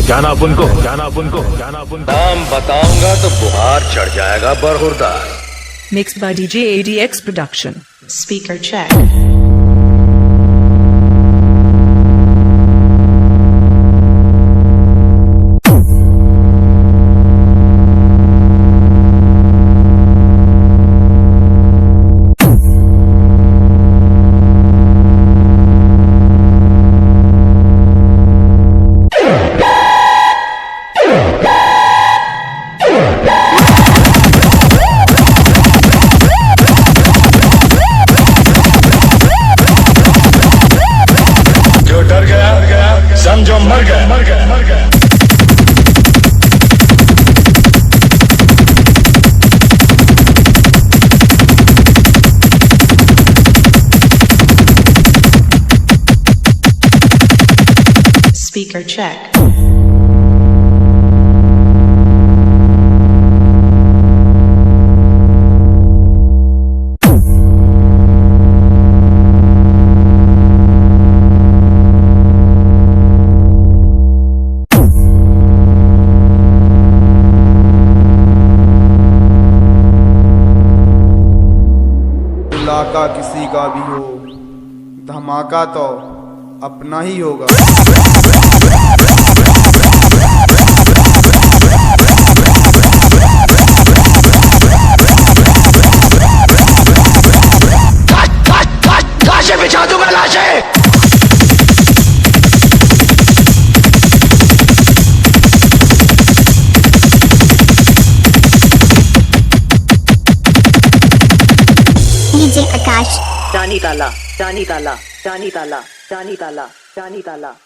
जाना अपन को, जाना अपन को, जाना अपन को। नाम बताऊंगा तो बुहार चढ़ जाएगा बरहुरदार। Mixed by DJ ADX Production. Speaker check. समझो मर गए, मर गए, मर गए। Speaker check. इलाका किसी का भी हो, धमाका तो अपना ही होगा। लाशें बिछा दूंगा, लाशें। डीजे आकाश। Dani Tala, Dani Tala, Dani Tala, Dani Tala, Dani Tala.